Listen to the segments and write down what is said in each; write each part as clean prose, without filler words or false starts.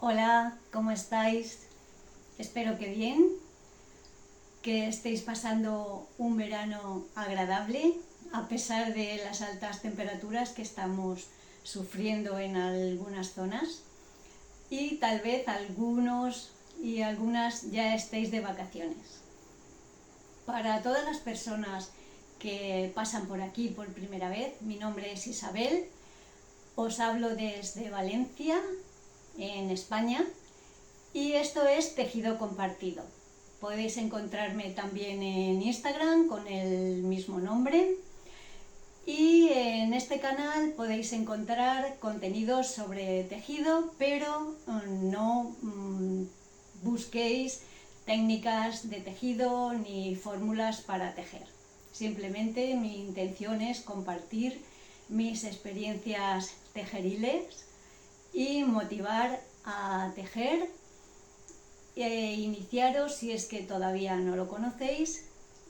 Hola, ¿cómo estáis? Espero que bien, que estéis pasando un verano agradable a pesar de las altas temperaturas que estamos sufriendo en algunas zonas y tal vez algunos y algunas ya estéis de vacaciones. Para todas las personas que pasan por aquí por primera vez, mi nombre es Isabel, os hablo desde Valencia, en España, y esto es Tejido Compartido. Podéis encontrarme también en Instagram con el mismo nombre, y en este canal podéis encontrar contenidos sobre tejido, pero no busquéis técnicas de tejido ni fórmulas para tejer. Simplemente mi intención es compartir mis experiencias tejeriles y motivar a tejer e iniciaros, si es que todavía no lo conocéis,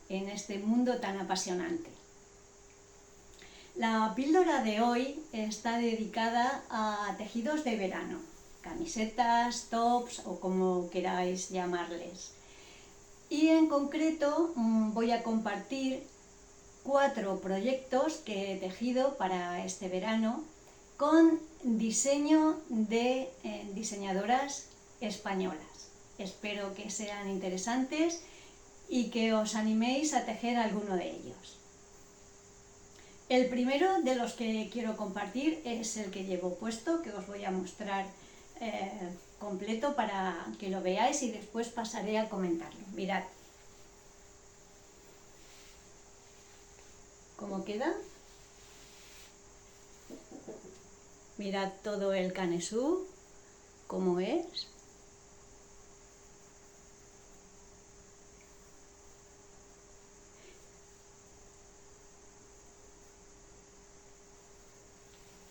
en este mundo tan apasionante. La píldora de hoy está dedicada a tejidos de verano, camisetas, tops o como queráis llamarles. Y en concreto voy a compartir 4 proyectos que he tejido para este verano con diseño de diseñadoras españolas. Espero que sean interesantes y que os animéis a tejer alguno de ellos. El primero de los que quiero compartir es el que llevo puesto, que os voy a mostrar completo para que lo veáis y después pasaré a comentarlo. Mirad cómo queda. Mirad todo el canesú, cómo es.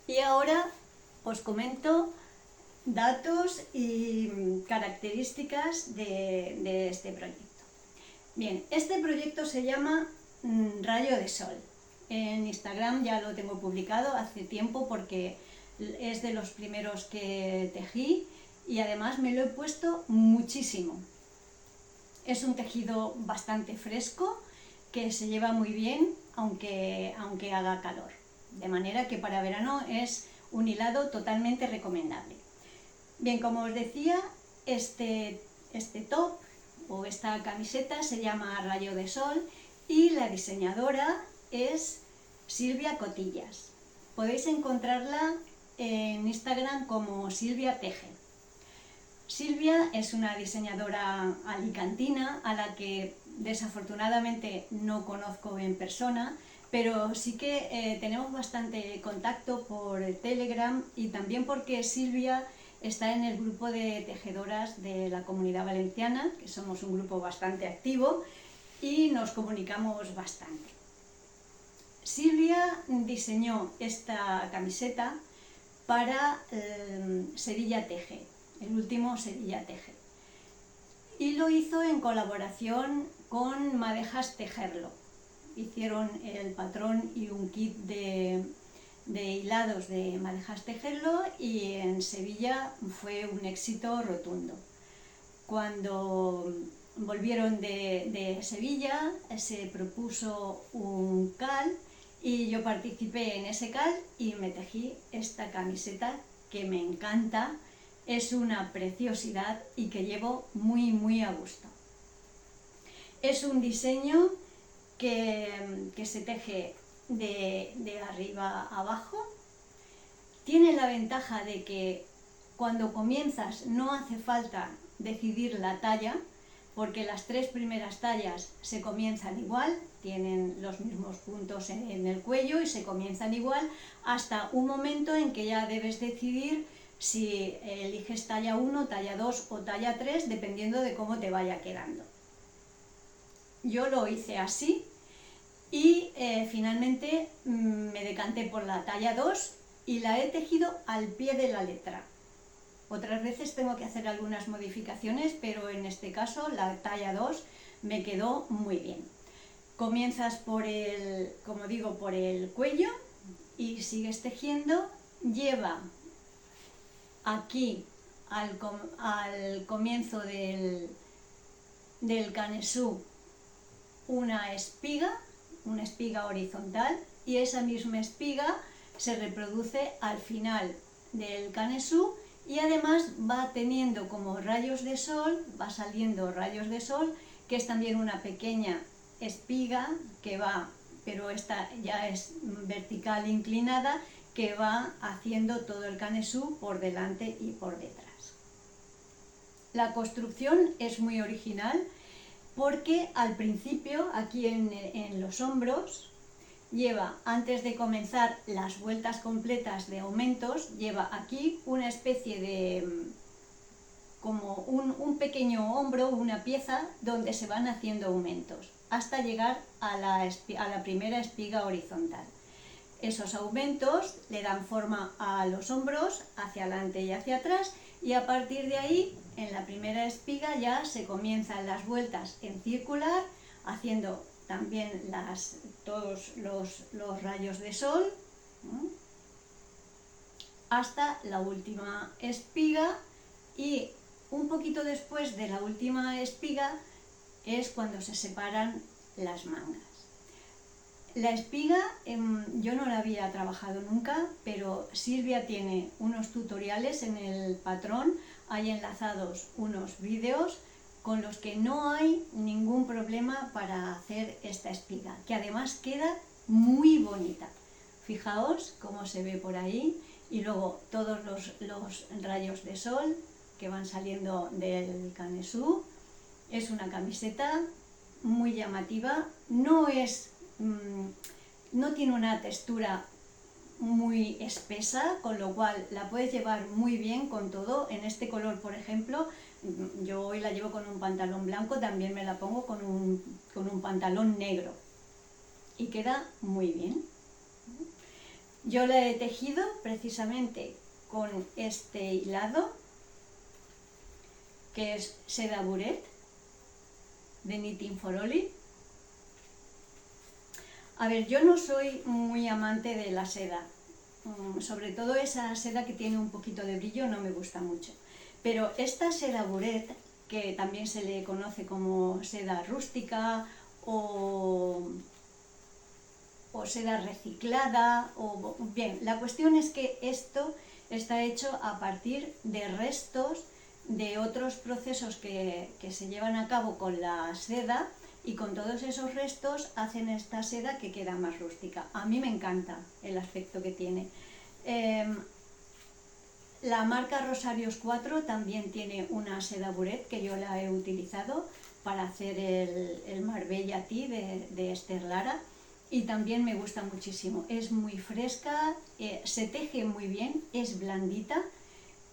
Y ahora os comento datos y características de este proyecto. Bien, este proyecto se llama Rayo de Sol. En Instagram ya lo tengo publicado hace tiempo porque es de los primeros que tejí y además me lo he puesto muchísimo. Es un tejido bastante fresco que se lleva muy bien aunque haga calor. De manera que para verano es un hilado totalmente recomendable. Bien, como os decía, este top o esta camiseta se llama Rayo de Sol y la diseñadora es Silvia Cotillas. Podéis encontrarla en Instagram como Silvia Teje. Silvia es una diseñadora alicantina a la que desafortunadamente no conozco en persona, pero sí que tenemos bastante contacto por Telegram y también porque Silvia está en el grupo de tejedoras de la Comunidad Valenciana, que somos un grupo bastante activo y nos comunicamos bastante. Silvia diseñó esta camiseta para Sevilla Teje, el último Sevilla Teje, y lo hizo en colaboración con Madejas Tejerlo. Hicieron el patrón y un kit de hilados de Madejas Tejerlo y en Sevilla fue un éxito rotundo. Cuando volvieron de Sevilla se propuso un CAL y yo participé en ese CAL y me tejí esta camiseta que me encanta, es una preciosidad y que llevo muy a gusto. Es un diseño que se teje de arriba a abajo. Tiene la ventaja de que cuando comienzas no hace falta decidir la talla, porque las 3 primeras tallas se comienzan igual, tienen los mismos puntos en el cuello y se comienzan igual, hasta un momento en que ya debes decidir si eliges talla 1, talla 2 o talla 3, dependiendo de cómo te vaya quedando. Yo lo hice así y finalmente me decanté por la talla 2 y la he tejido al pie de la letra. Otras veces tengo que hacer algunas modificaciones, pero en este caso la talla 2 me quedó muy bien. Comienzas por el, como digo, por el cuello y sigues tejiendo. Lleva aquí al comienzo del canesú una espiga horizontal, y esa misma espiga se reproduce al final del canesú, y además va teniendo como rayos de sol, va saliendo rayos de sol, que es también una pequeña espiga que va, pero esta ya es vertical inclinada, que va haciendo todo el canesú por delante y por detrás. La construcción es muy original porque al principio, aquí en los hombros, lleva, antes de comenzar las vueltas completas de aumentos, lleva aquí una especie de, como un pequeño hombro, una pieza donde se van haciendo aumentos, hasta llegar a la primera espiga horizontal. Esos aumentos le dan forma a los hombros, hacia adelante y hacia atrás, y a partir de ahí, en la primera espiga ya se comienzan las vueltas en circular, haciendo también todos los rayos de sol, hasta la última espiga, y un poquito después de la última espiga es cuando se separan las mangas. La espiga yo no la había trabajado nunca, pero Silvia tiene unos tutoriales en el patrón, hay enlazados unos vídeos con los que no hay ningún problema para hacer esta espiga, que además queda muy bonita. Fijaos cómo se ve por ahí, y luego todos los rayos de sol que van saliendo del canesú. Es una camiseta muy llamativa, no tiene una textura muy espesa, con lo cual la puedes llevar muy bien con todo. En este color, por ejemplo, yo hoy la llevo con un pantalón blanco, también me la pongo con un pantalón negro y queda muy bien. Yo la he tejido precisamente con este hilado, que es seda buret de Knitting for Oli. A ver, yo no soy muy amante de la seda, sobre todo esa seda que tiene un poquito de brillo no me gusta mucho, pero esta seda buret, que también se le conoce como seda rústica o seda reciclada, bien, la cuestión es que esto está hecho a partir de restos de otros procesos que se llevan a cabo con la seda, y con todos esos restos hacen esta seda que queda más rústica. A mí me encanta el aspecto que tiene. La marca Rosarios 4 también tiene una seda buret que yo la he utilizado para hacer el Marbella Tea de Esther Lara, y también me gusta muchísimo. Es muy fresca, se teje muy bien, es blandita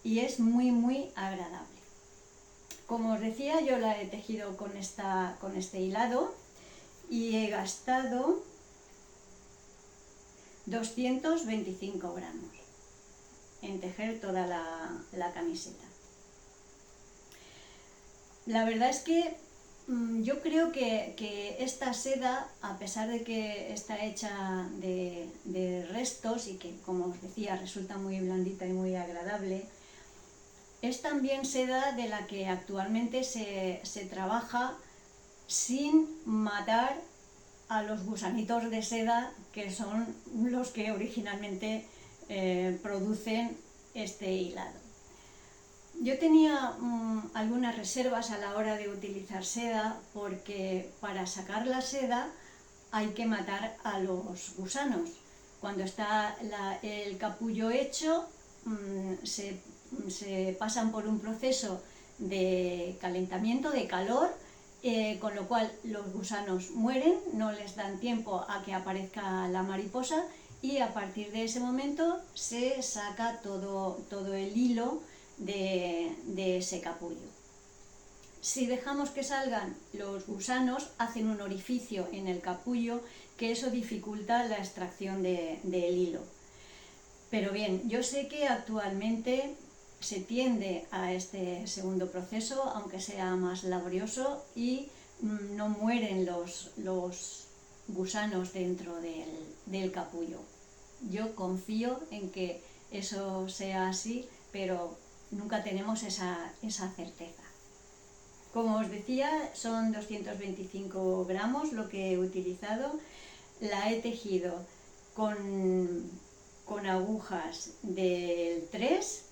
y es muy muy agradable. Como os decía, yo la he tejido con este hilado y he gastado 225 gramos en tejer toda la camiseta. La verdad es que yo creo que esta seda, a pesar de que está hecha de restos y que, como os decía, resulta muy blandita y muy agradable, es también seda de la que actualmente se trabaja sin matar a los gusanitos de seda, que son los que originalmente producen este hilado. Yo tenía algunas reservas a la hora de utilizar seda, porque para sacar la seda hay que matar a los gusanos. Cuando está el capullo hecho, se pasan por un proceso de calentamiento, de calor, con lo cual los gusanos mueren, no les dan tiempo a que aparezca la mariposa, y a partir de ese momento se saca todo el hilo de ese capullo. Si dejamos que salgan los gusanos, hacen un orificio en el capullo, que eso dificulta la extracción del hilo. Pero bien, yo sé que actualmente se tiende a este segundo proceso, aunque sea más laborioso, y no mueren los gusanos dentro del capullo. Yo confío en que eso sea así, pero nunca tenemos esa certeza. Como os decía, son 225 gramos lo que he utilizado. La he tejido con agujas del 3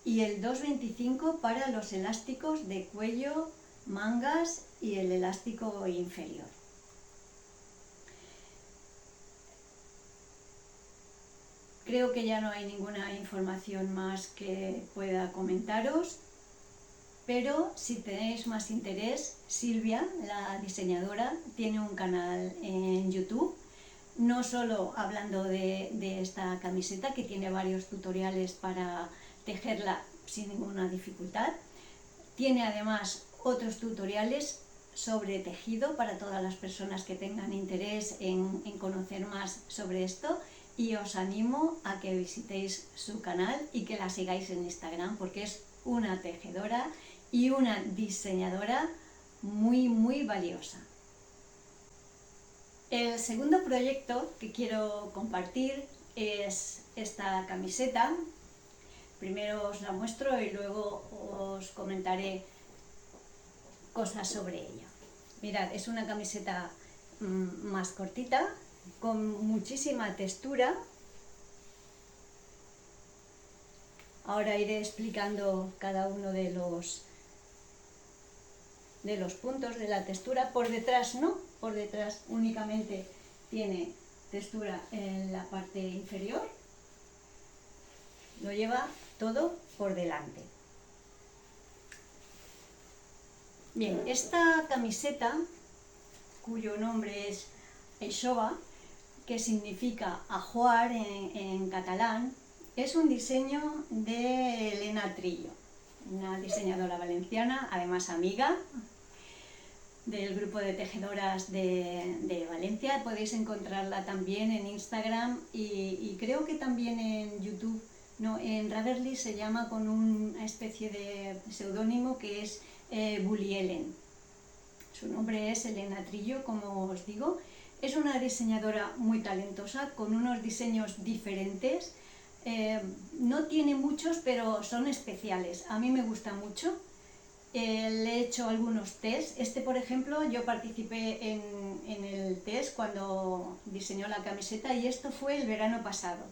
y el 2,25 para los elásticos de cuello, mangas y el elástico inferior. Creo que ya no hay ninguna información más que pueda comentaros, pero si tenéis más interés, Silvia, la diseñadora, tiene un canal en YouTube, no solo hablando de esta camiseta, que tiene varios tutoriales para tejerla sin ninguna dificultad. Tiene además otros tutoriales sobre tejido para todas las personas que tengan interés en conocer más sobre esto, y os animo a que visitéis su canal y que la sigáis en Instagram, porque es una tejedora y una diseñadora muy valiosa. El segundo proyecto que quiero compartir es esta camiseta. Primero os la muestro y luego os comentaré cosas sobre ella. Mirad, es una camiseta más cortita, con muchísima textura. Ahora iré explicando cada uno de los puntos de la textura. Por detrás no, por detrás únicamente tiene textura en la parte inferior. Lo lleva todo por delante. Bien, esta camiseta, cuyo nombre es Aixova, que significa ajuar en catalán, es un diseño de Elena Trillo, una diseñadora valenciana, además amiga del grupo de tejedoras de Valencia. Podéis encontrarla también en Instagram y creo que también en YouTube. No, en Ravelry se llama con una especie de seudónimo que es Bully Ellen. Su nombre es Elena Trillo, como os digo. Es una diseñadora muy talentosa, con unos diseños diferentes. No tiene muchos, pero son especiales. A mí me gusta mucho. Le he hecho algunos test. Por ejemplo, yo participé en el test cuando diseñó la camiseta, y esto fue el verano pasado.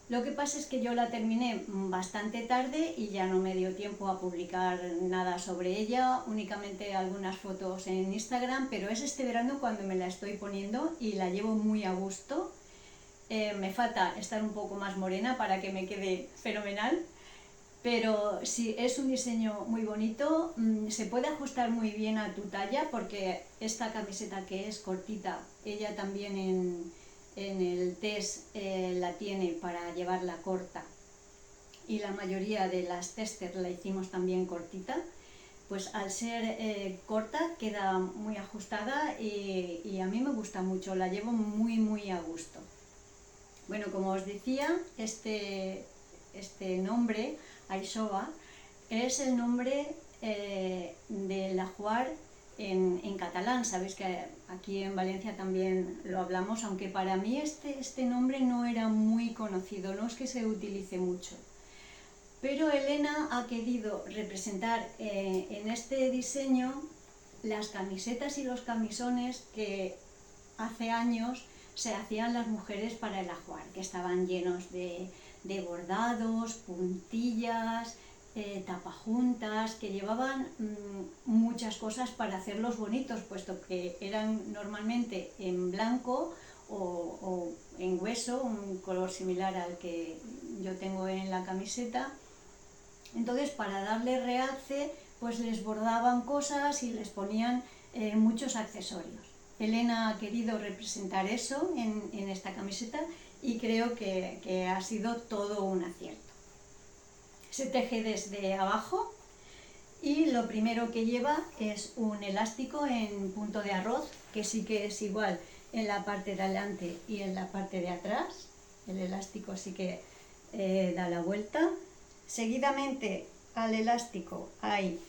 Lo que pasa es que yo la terminé bastante tarde y ya no me dio tiempo a publicar nada sobre ella, únicamente algunas fotos en Instagram, pero es este verano cuando me la estoy poniendo y la llevo muy a gusto. Me falta estar un poco más morena para que me quede fenomenal, pero sí, es un diseño muy bonito. Se puede ajustar muy bien a tu talla, porque esta camiseta, que es cortita, ella también en el test la tiene para llevarla corta, y la mayoría de las testers la hicimos también cortita. Pues al ser corta queda muy ajustada y a mí me gusta mucho, la llevo muy a gusto. Bueno, como os decía, este nombre, Aixova, es el nombre del ajuar en catalán. Sabéis que aquí en Valencia también lo hablamos, aunque para mí este nombre no era muy conocido, no es que se utilice mucho. Pero Elena ha querido representar en este diseño las camisetas y los camisones que hace años se hacían las mujeres para el ajuar, que estaban llenos de bordados, puntillas, tapajuntas, que llevaban muchas cosas para hacerlos bonitos, puesto que eran normalmente en blanco o en hueso, un color similar al que yo tengo en la camiseta. Entonces, para darle realce, pues les bordaban cosas y les ponían muchos accesorios. Elena ha querido representar eso en esta camiseta, y creo que ha sido todo un acierto. Se teje desde abajo, y lo primero que lleva es un elástico en punto de arroz, que sí que es igual en la parte de adelante y en la parte de atrás. El elástico sí que da la vuelta. Seguidamente al elástico hay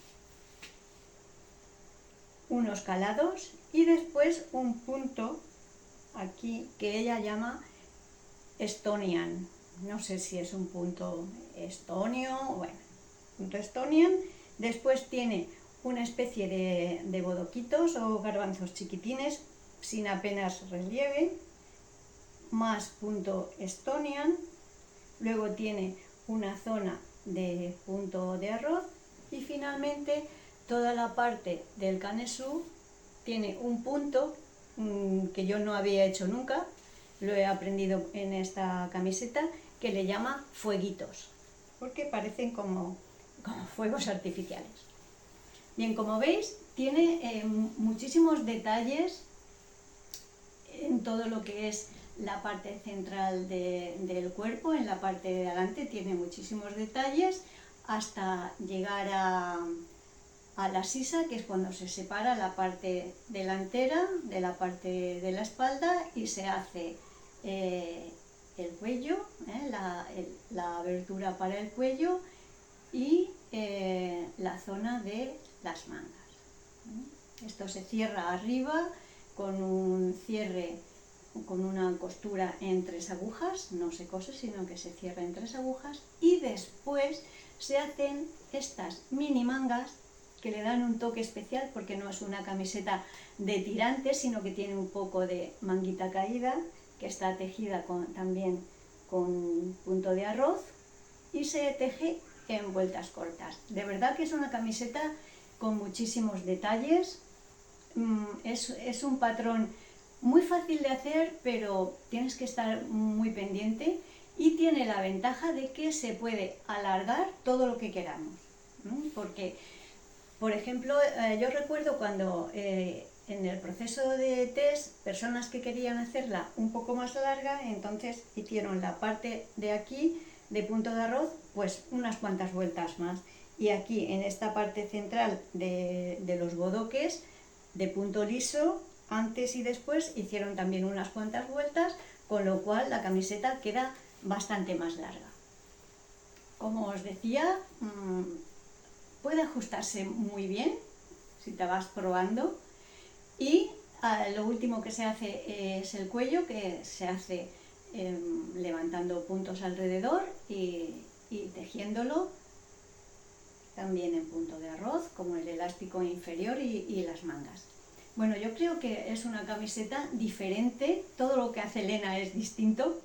unos calados y después un punto aquí que ella llama Estonian. No sé si es un punto estonio, bueno, Restonian. Después tiene una especie de bodoquitos o garbanzos chiquitines sin apenas relieve, más punto Estonian. Luego tiene una zona de punto de arroz y finalmente toda la parte del canesú tiene un punto que yo no había hecho nunca, lo he aprendido en esta camiseta, que le llama fueguitos, porque parecen como fuegos artificiales. Bien, como veis, tiene muchísimos detalles en todo lo que es la parte central del cuerpo. En la parte de delante tiene muchísimos detalles hasta llegar a la sisa, que es cuando se separa la parte delantera de la parte de la espalda y se hace el cuello, la abertura para el cuello y la zona de las mangas. Esto se cierra arriba con un cierre, con una costura en 3 agujas, no se cose sino que se cierra en 3 agujas, y después se hacen estas mini mangas que le dan un toque especial porque no es una camiseta de tirantes, sino que tiene un poco de manguita caída, que está tejida también con punto de arroz y se teje en vueltas cortas. De verdad que es una camiseta con muchísimos detalles. Es un patrón muy fácil de hacer, pero tienes que estar muy pendiente, y tiene la ventaja de que se puede alargar todo lo que queramos, porque, por ejemplo, yo recuerdo cuando en el proceso de test, personas que querían hacerla un poco más larga, entonces hicieron la parte de aquí de punto de arroz pues unas cuantas vueltas más, y aquí en esta parte central de los bodoques de punto liso, antes y después hicieron también unas cuantas vueltas, con lo cual la camiseta queda bastante más larga. Como os decía, puede ajustarse muy bien si te vas probando, y lo último que se hace es el cuello, que se hace levantando puntos alrededor y tejiéndolo también en punto de arroz, como el elástico inferior y las mangas. Bueno, yo creo que es una camiseta diferente, todo lo que hace Elena es distinto.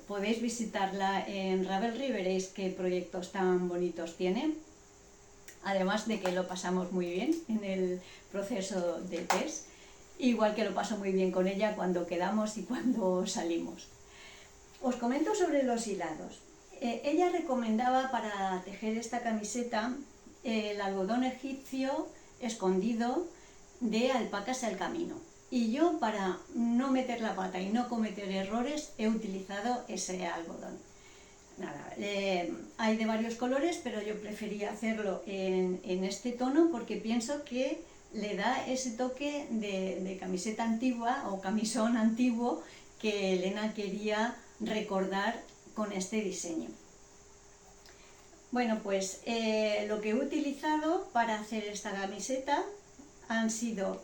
Podéis visitarla en Ravelry, veréis qué proyectos tan bonitos tiene, además de que lo pasamos muy bien en el proceso de test, igual que lo paso muy bien con ella cuando quedamos y cuando salimos. Os comento sobre los hilados. Ella recomendaba para tejer esta camiseta el algodón egipcio escondido de Alpacas al Camino, y yo, para no meter la pata y no cometer errores, he utilizado ese algodón. Nada, hay de varios colores, pero yo prefería hacerlo en este tono porque pienso que le da ese toque de camiseta antigua o camisón antiguo que Elena quería recordar con este diseño. Bueno, pues lo que he utilizado para hacer esta camiseta han sido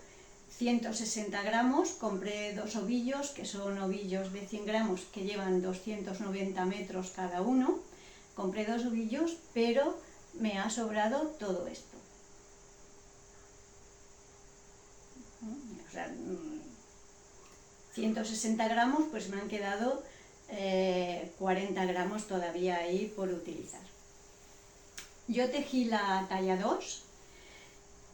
160 gramos, compré 2 ovillos, que son ovillos de 100 gramos que llevan 290 metros cada uno. Compré 2 ovillos, pero me ha sobrado todo esto. O sea, 160 gramos, pues me han quedado 40 gramos todavía ahí por utilizar. Yo tejí la talla 2,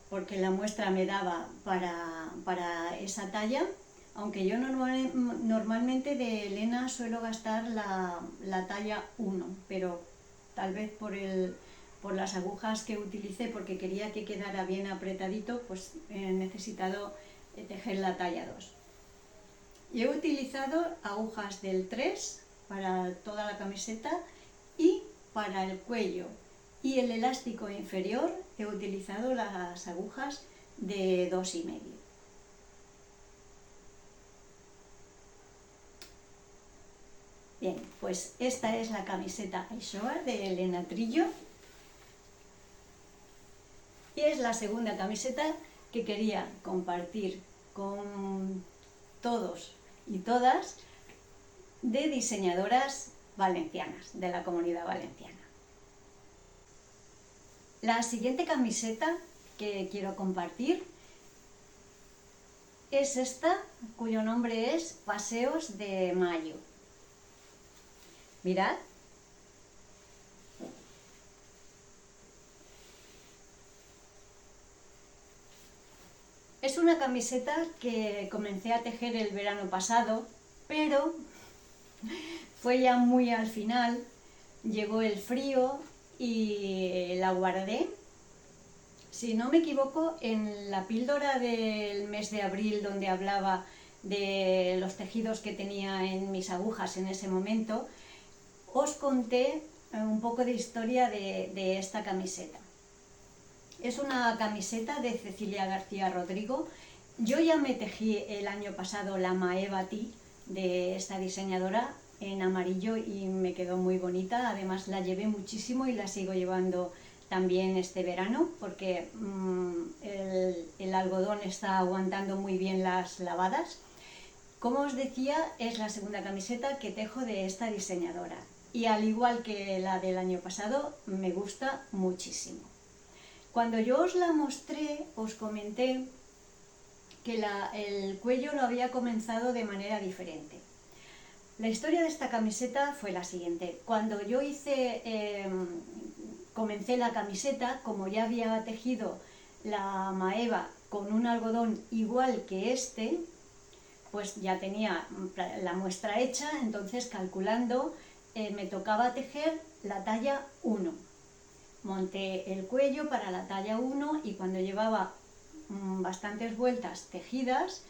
porque la muestra me daba para esa talla, aunque yo normalmente de Elena suelo gastar la talla 1, pero tal vez por las agujas que utilicé, porque quería que quedara bien apretadito, pues he necesitado tejer la talla 2. Y he utilizado agujas del 3 para toda la camiseta, y para el cuello y el elástico inferior he utilizado las agujas de 2,5. Bien, pues esta es la camiseta Aishoa de Elena Trillo, y es la segunda camiseta que quería compartir con todos y todas de diseñadoras valencianas, de la Comunidad Valenciana. La siguiente camiseta que quiero compartir es esta, cuyo nombre es Paseos de Mayo. Mirad. Es una camiseta que comencé a tejer el verano pasado, pero fue ya muy al final, llegó el frío y la guardé. Si no me equivoco, en la píldora del mes de abril, donde hablaba de los tejidos que tenía en mis agujas en ese momento, os conté un poco de historia de esta camiseta. Es una camiseta de Cecilia García Rodrigo. Yo ya me tejí el año pasado la Maevati de esta diseñadora en amarillo y me quedó muy bonita. Además la llevé muchísimo y la sigo llevando también este verano porque el algodón está aguantando muy bien las lavadas. Como os decía, es la segunda camiseta que tejo de esta diseñadora y al igual que la del año pasado me gusta muchísimo. Cuando yo os la mostré, os comenté que el cuello lo había comenzado de manera diferente. La historia de esta camiseta fue la siguiente. Cuando yo comencé la camiseta, como ya había tejido la Maeva con un algodón igual que este, pues ya tenía la muestra hecha, entonces calculando me tocaba tejer la talla 1. Monté el cuello para la talla 1 y cuando llevaba bastantes vueltas tejidas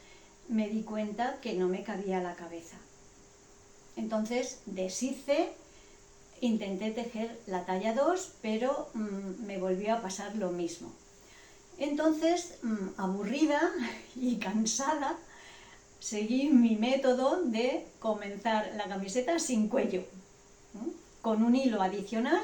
me di cuenta que no me cabía la cabeza. Entonces deshice, intenté tejer la talla 2, pero me volvió a pasar lo mismo. Entonces, aburrida y cansada, seguí mi método de comenzar la camiseta sin cuello, con un hilo adicional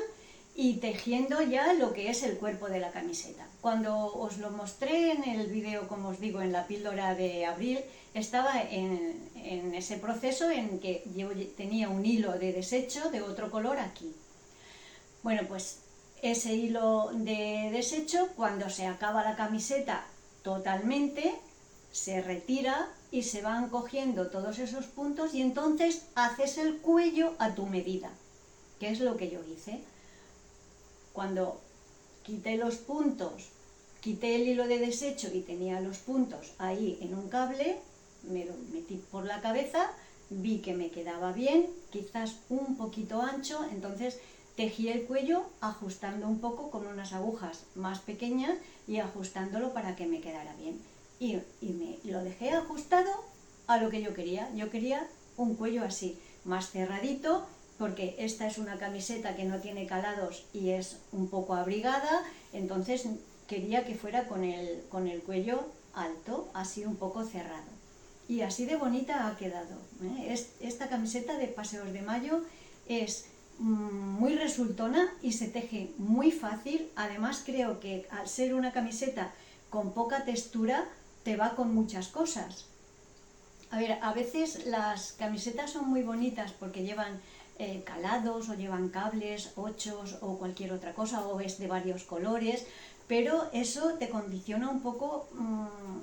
y tejiendo ya lo que es el cuerpo de la camiseta. Cuando os lo mostré en el vídeo, como os digo, en la píldora de abril, estaba en ese proceso en que yo tenía un hilo de desecho de otro color aquí. Bueno, pues ese hilo de desecho, cuando se acaba la camiseta totalmente, se retira y se van cogiendo todos esos puntos y entonces haces el cuello a tu medida, que es lo que yo hice. Cuando quité los puntos, quité el hilo de desecho y tenía los puntos ahí en un cable, me lo metí por la cabeza, vi que me quedaba bien, quizás un poquito ancho, entonces tejí el cuello ajustando un poco con unas agujas más pequeñas y ajustándolo para que me quedara bien. Y lo dejé ajustado a lo que yo quería. Yo quería un cuello así, más cerradito, porque esta es una camiseta que no tiene calados y es un poco abrigada, entonces quería que fuera con el cuello alto, así un poco cerrado. Y así de bonita ha quedado, ¿eh? Esta camiseta de Paseos de Mayo es muy resultona y se teje muy fácil. Además creo que al ser una camiseta con poca textura te va con muchas cosas. A ver, a veces las camisetas son muy bonitas porque llevan calados o llevan cables, ochos o cualquier otra cosa, o es de varios colores, pero eso te condiciona un poco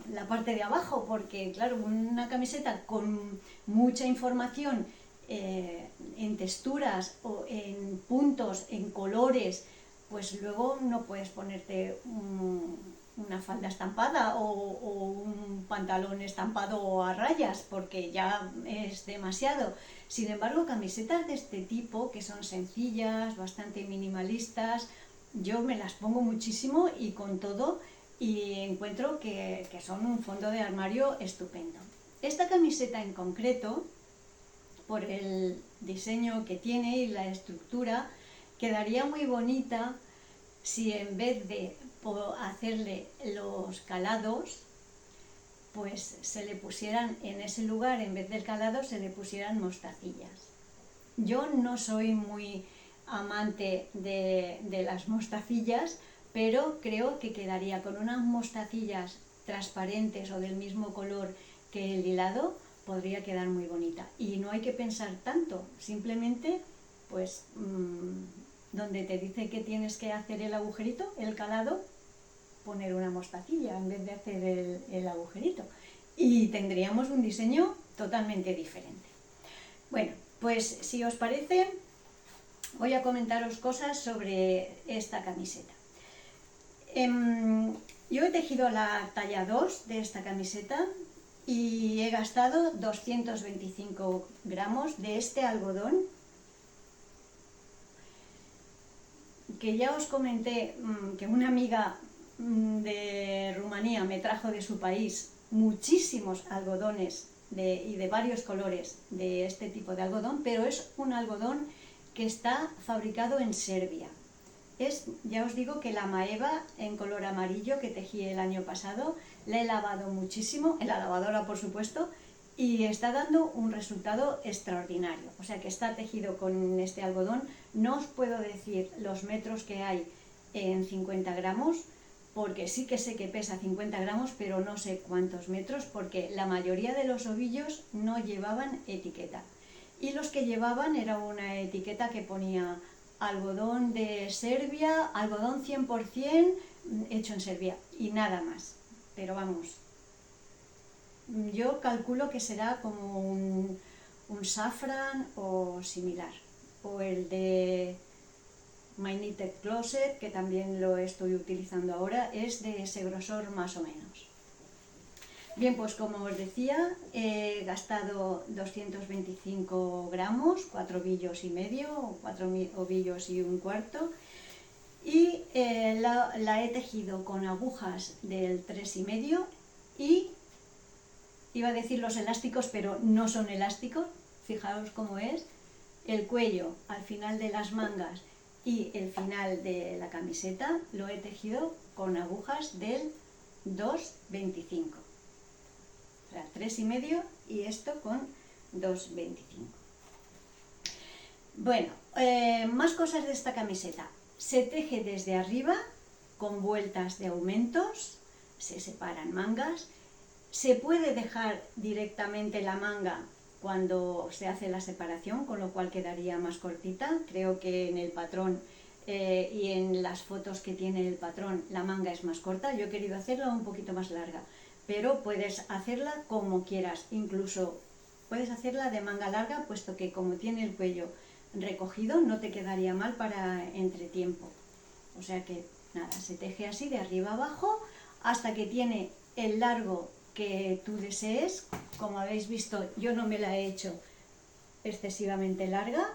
la parte de abajo, porque claro, una camiseta con mucha información en texturas o en puntos, en colores, pues luego no puedes ponerte una falda estampada o un pantalón estampado a rayas porque ya es demasiado. Sin embargo, camisetas de este tipo, que son sencillas, bastante minimalistas, yo me las pongo muchísimo y con todo, y encuentro que son un fondo de armario estupendo. Esta camiseta en concreto, por el diseño que tiene y la estructura, quedaría muy bonita si en vez de hacerle los calados, pues se le pusieran en ese lugar, en vez del calado, se le pusieran mostacillas. Yo no soy muy amante de las mostacillas, pero creo que quedaría con unas mostacillas transparentes o del mismo color que el hilado, podría quedar muy bonita. Y no hay que pensar tanto, simplemente pues donde te dice que tienes que hacer el agujerito, el calado, poner una mostacilla en vez de hacer el agujerito. Y tendríamos un diseño totalmente diferente. Bueno, pues si os parece, voy a comentaros cosas sobre esta camiseta. Yo he tejido la talla 2 de esta camiseta y he gastado 225 gramos de este algodón, que ya os comenté que una amiga de Rumanía me trajo de su país muchísimos algodones y de varios colores de este tipo de algodón, pero es un algodón que está fabricado en Serbia. Ya os digo que la Maeva en color amarillo que tejí el año pasado, la he lavado muchísimo, en la lavadora por supuesto, y está dando un resultado extraordinario. O sea que está tejido con este algodón. No os puedo decir los metros que hay en 50 gramos, porque sí que sé que pesa 50 gramos, pero no sé cuántos metros, porque la mayoría de los ovillos no llevaban etiqueta. Y los que llevaban era una etiqueta que ponía algodón de Serbia, algodón 100% hecho en Serbia, y nada más. Pero vamos, yo calculo que será como un safran o similar, o el de My Knitted Closet, que también lo estoy utilizando ahora, es de ese grosor más o menos. Bien, pues como os decía, he gastado 225 gramos, 4 ovillos y medio, o 4 ovillos y un cuarto, y la he tejido con agujas del 3,5 y iba a decir los elásticos, pero no son elásticos, fijaos cómo es, el cuello al final de las mangas y el final de la camiseta lo he tejido con agujas del 2,25. O sea, 3,5 y esto con 2,25. Bueno, más cosas de esta camiseta. Se teje desde arriba con vueltas de aumentos, se separan mangas. Se puede dejar directamente la manga cuando se hace la separación, con lo cual quedaría más cortita. Creo que en el patrón y en las fotos que tiene el patrón la manga es más corta. Yo he querido hacerla un poquito más larga, pero puedes hacerla como quieras. Incluso puedes hacerla de manga larga, puesto que como tiene el cuello recogido no te quedaría mal para entretiempo. O sea que nada, se teje así de arriba abajo hasta que tiene el largo que tú desees. Como habéis visto, yo no me la he hecho excesivamente larga,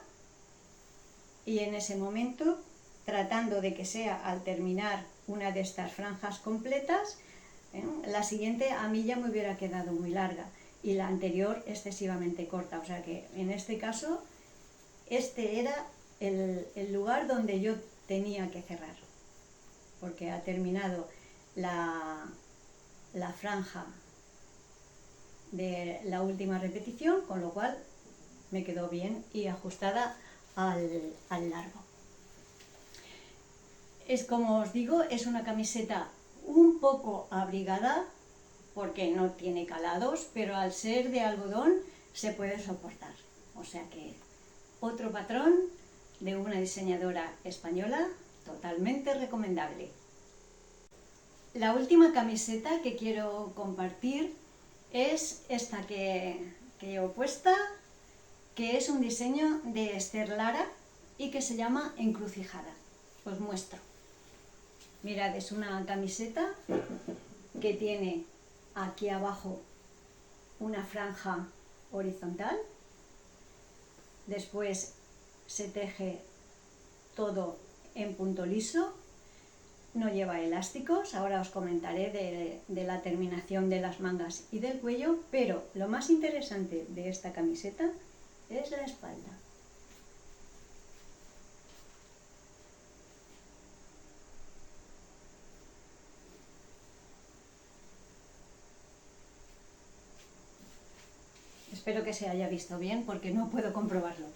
y en ese momento, tratando de que sea al terminar una de estas franjas completas, la siguiente a mí ya me hubiera quedado muy larga y la anterior excesivamente corta. O sea que en este caso este era el lugar donde yo tenía que cerrar, porque ha terminado la franja de la última repetición, con lo cual me quedó bien y ajustada al largo. Es como os digo, es una camiseta un poco abrigada porque no tiene calados, pero al ser de algodón se puede soportar. O sea que otro patrón de una diseñadora española totalmente recomendable. La última camiseta que quiero compartir es esta que llevo puesta, que es un diseño de Esther Lara y que se llama Encrucijada. Os muestro. Mirad, es una camiseta que tiene aquí abajo una franja horizontal, después se teje todo en punto liso, no lleva elásticos. Ahora os comentaré de la terminación de las mangas y del cuello, pero lo más interesante de esta camiseta es la espalda. Espero que se haya visto bien porque no puedo comprobarlo.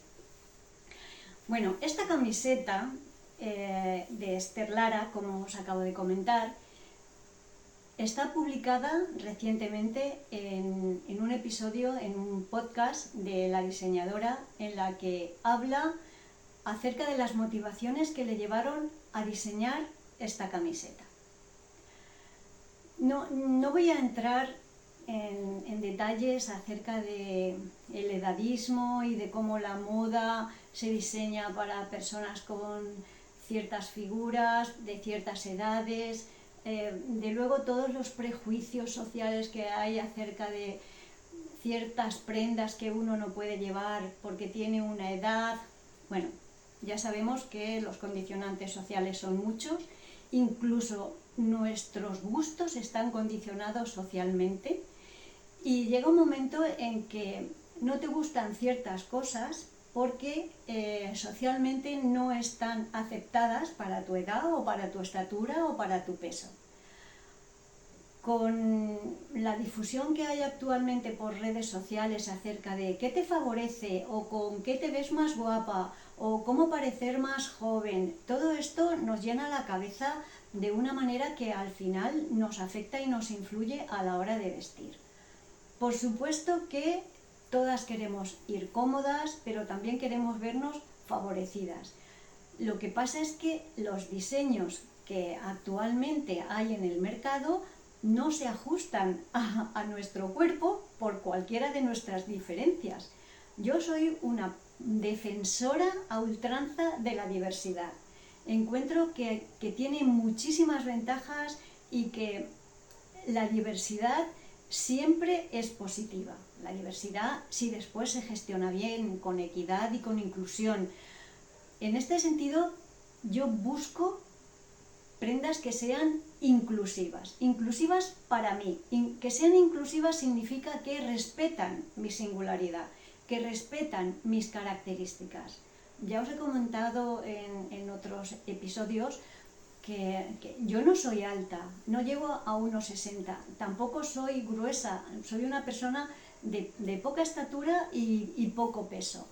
Bueno, esta camiseta de Esther Lara, como os acabo de comentar, está publicada recientemente en un episodio, en un podcast de la diseñadora, en la que habla acerca de las motivaciones que le llevaron a diseñar esta camiseta. No voy a entrar en detalles acerca del edadismo y de cómo la moda se diseña para personas con ciertas figuras, de ciertas edades, de luego todos los prejuicios sociales que hay acerca de ciertas prendas que uno no puede llevar porque tiene una edad. Bueno, ya sabemos que los condicionantes sociales son muchos, incluso nuestros gustos están condicionados socialmente y llega un momento en que no te gustan ciertas cosas porque socialmente no están aceptadas para tu edad o para tu estatura o para tu peso. Con la difusión que hay actualmente por redes sociales acerca de qué te favorece o con qué te ves más guapa o cómo parecer más joven, todo esto nos llena la cabeza de una manera que al final nos afecta y nos influye a la hora de vestir. Por supuesto que todas queremos ir cómodas, pero también queremos vernos favorecidas. Lo que pasa es que los diseños que actualmente hay en el mercado no se ajustan a nuestro cuerpo por cualquiera de nuestras diferencias. Yo soy una defensora a ultranza de la diversidad. Encuentro que tiene muchísimas ventajas y que la diversidad siempre es positiva. La diversidad, si después se gestiona bien, con equidad y con inclusión. En este sentido, yo busco prendas que sean inclusivas. Inclusivas para mí. Que sean inclusivas significa que respetan mi singularidad, que respetan mis características. Ya os he comentado en otros episodios que yo no soy alta, no llego a 1,60, tampoco soy gruesa, soy una persona de poca estatura y poco peso.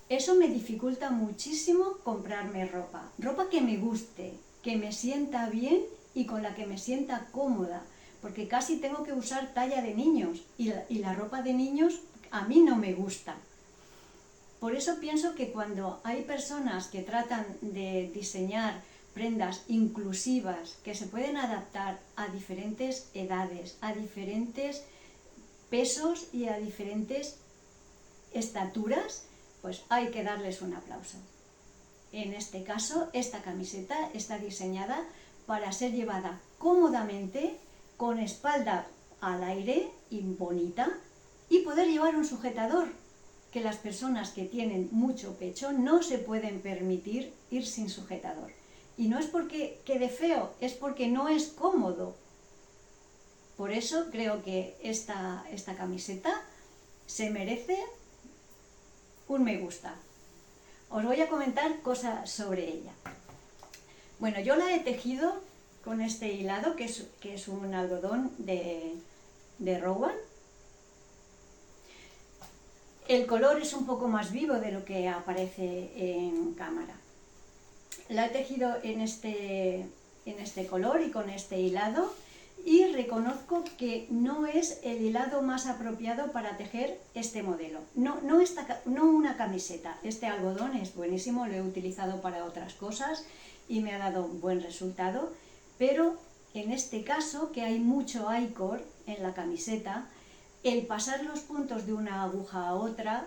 Eso me dificulta muchísimo comprarme ropa que me guste, que me sienta bien y con la que me sienta cómoda, porque casi tengo que usar talla de niños y la ropa de niños a mí no me gusta. Por eso pienso que cuando hay personas que tratan de diseñar prendas inclusivas que se pueden adaptar a diferentes edades, a diferentes pesos y a diferentes estaturas, pues hay que darles un aplauso. En este caso, esta camiseta está diseñada para ser llevada cómodamente, con espalda al aire y bonita, y poder llevar un sujetador, que las personas que tienen mucho pecho no se pueden permitir ir sin sujetador. Y no es porque quede feo, es porque no es cómodo. Por eso creo que esta camiseta se merece un me gusta. Os voy a comentar cosas sobre ella. Bueno, yo la he tejido con este hilado, que es un algodón de Rowan. El color es un poco más vivo de lo que aparece en cámara. La he tejido en este color y con este hilado, y reconozco que no es el hilado más apropiado para tejer este modelo. No una camiseta. Este algodón es buenísimo, lo he utilizado para otras cosas y me ha dado un buen resultado, pero en este caso, que hay mucho I-core en la camiseta, el pasar los puntos de una aguja a otra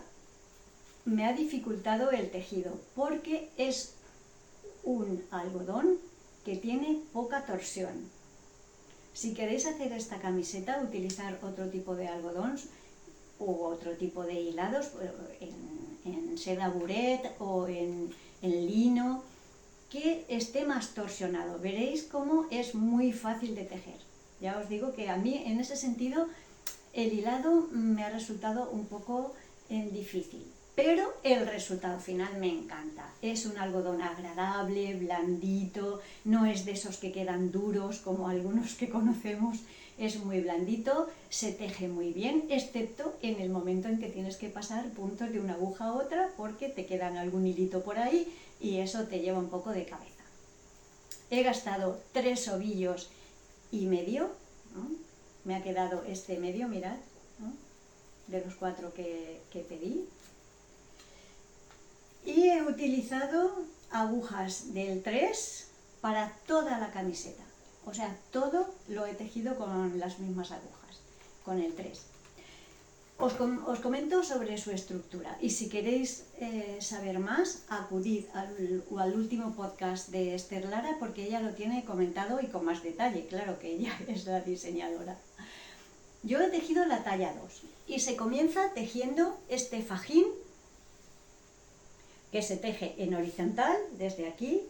me ha dificultado el tejido, porque es un algodón que tiene poca torsión. Si queréis hacer esta camiseta, utilizar otro tipo de algodón u otro tipo de hilados, en seda buret o en lino, que esté más torsionado. Veréis cómo es muy fácil de tejer. Ya os digo que a mí, en ese sentido, el hilado me ha resultado un poco difícil, pero el resultado final me encanta. Es un algodón agradable, blandito, no es de esos que quedan duros como algunos que conocemos, es muy blandito, se teje muy bien, excepto en el momento en que tienes que pasar puntos de una aguja a otra porque te quedan algún hilito por ahí y eso te lleva un poco de cabeza. He gastado 3 ovillos y medio, ¿no? Me ha quedado este medio, mirad, ¿no? De los 4 que pedí. Y he utilizado agujas del 3 para toda la camiseta. O sea, todo lo he tejido con las mismas agujas, con el 3. Os comento sobre su estructura y si queréis saber más, acudid al último podcast de Esther Lara porque ella lo tiene comentado y con más detalle, claro que ella es la diseñadora. Yo he tejido la talla 2 y se comienza tejiendo este fajín que se teje en horizontal desde aquí,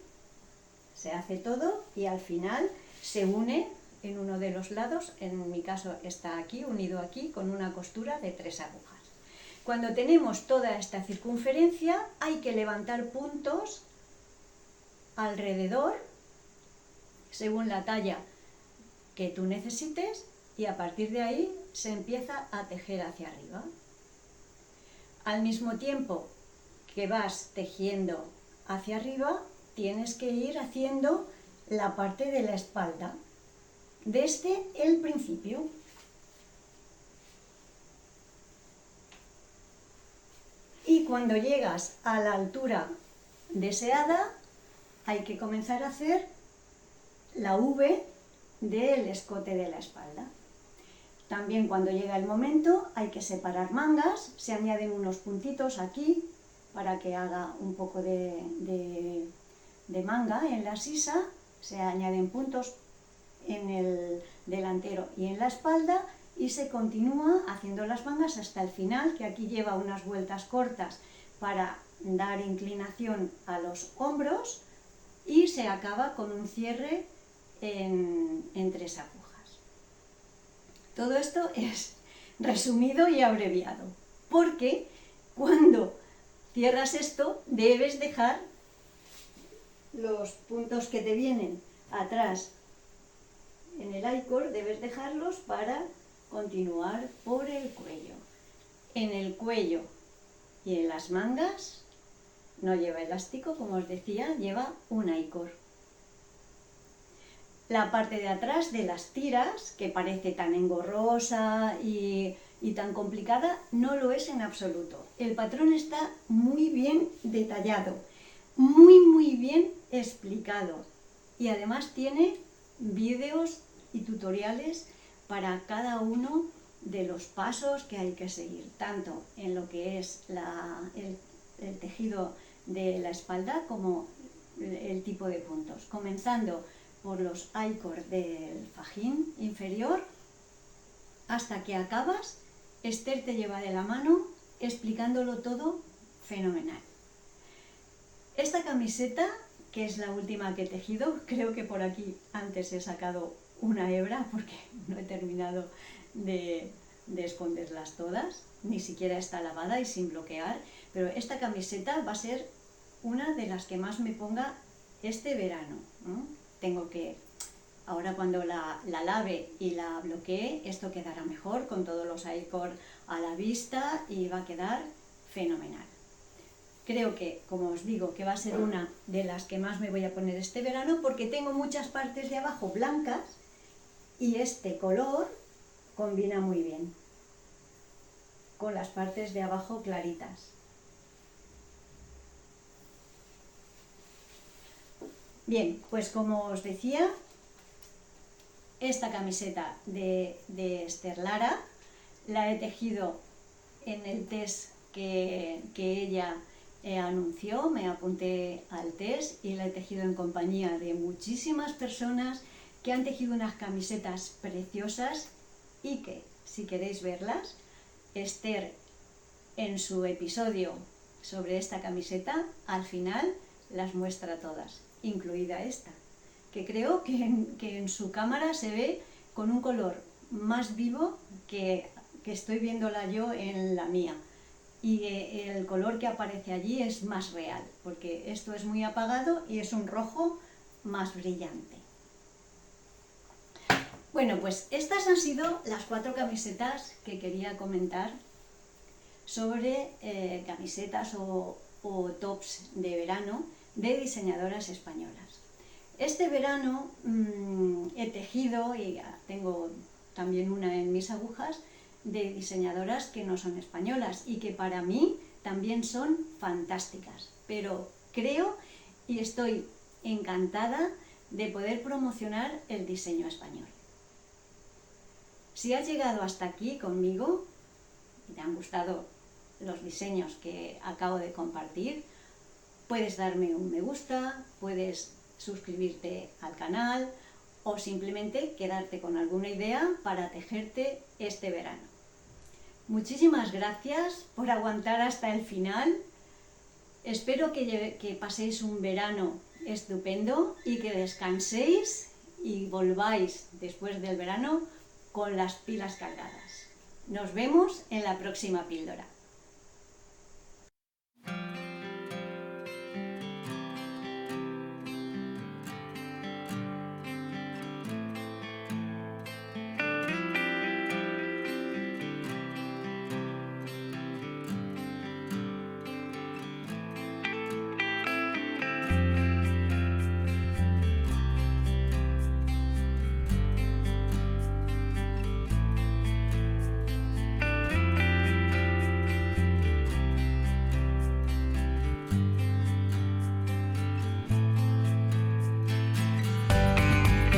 se hace todo y al final se une en uno de los lados, en mi caso está aquí, unido aquí, con una costura de 3 agujas. Cuando tenemos toda esta circunferencia hay que levantar puntos alrededor, según la talla que tú necesites, y a partir de ahí se empieza a tejer hacia arriba. Al mismo tiempo que vas tejiendo hacia arriba, tienes que ir haciendo la parte de la espalda, desde el principio. Y cuando llegas a la altura deseada, hay que comenzar a hacer la V del escote de la espalda. También cuando llega el momento hay que separar mangas, se añaden unos puntitos aquí para que haga un poco de manga en la sisa, se añaden puntos en el delantero y en la espalda y se continúa haciendo las mangas hasta el final, que aquí lleva unas vueltas cortas para dar inclinación a los hombros y se acaba con un cierre en 3 agujas. Todo esto es resumido y abreviado, porque cuando cierras esto debes dejar los puntos que te vienen atrás en el I-cord, debes dejarlos para continuar por el cuello. En el cuello y en las mangas no lleva elástico, como os decía, lleva un I-cord. La parte de atrás de las tiras, que parece tan engorrosa y tan complicada, no lo es en absoluto. El patrón está muy bien detallado, muy bien explicado y además tiene vídeos y tutoriales para cada uno de los pasos que hay que seguir, tanto en lo que es el tejido de la espalda como el tipo de puntos, comenzando por los I-cord del fajín inferior hasta que acabas. Esther te lleva de la mano explicándolo todo fenomenal. Esta camiseta, que es la última que he tejido, creo que por aquí antes he sacado una hebra porque no he terminado de esconderlas todas, ni siquiera está lavada y sin bloquear, pero esta camiseta va a ser una de las que más me ponga este verano, ¿no? Tengo que, ahora cuando la lave y la bloquee, esto quedará mejor con todos los I-cord a la vista y va a quedar fenomenal. Creo que, como os digo, que va a ser una de las que más me voy a poner este verano porque tengo muchas partes de abajo blancas y este color combina muy bien con las partes de abajo claritas. Bien, pues como os decía, esta camiseta de Esther Lara la he tejido en el test que ella anunció, me apunté al test y la he tejido en compañía de muchísimas personas que han tejido unas camisetas preciosas y que, si queréis verlas, Esther en su episodio sobre esta camiseta al final las muestra todas, incluida esta, que creo que en su cámara se ve con un color más vivo que estoy viéndola yo en la mía. Y el color que aparece allí es más real, porque esto es muy apagado y es un rojo más brillante. Bueno, pues estas han sido las 4 camisetas que quería comentar sobre camisetas o tops de verano de diseñadoras españolas. Este verano he tejido, y tengo también una en mis agujas, de diseñadoras que no son españolas y que para mí también son fantásticas. pero creo y estoy encantada de poder promocionar el diseño español. Si has llegado hasta aquí conmigo y te han gustado los diseños que acabo de compartir, puedes darme un me gusta, puedes suscribirte al canal o simplemente quedarte con alguna idea para tejerte este verano. Muchísimas gracias por aguantar hasta el final. Espero que paséis un verano estupendo y que descanséis y volváis después del verano con las pilas cargadas. Nos vemos en la próxima píldora.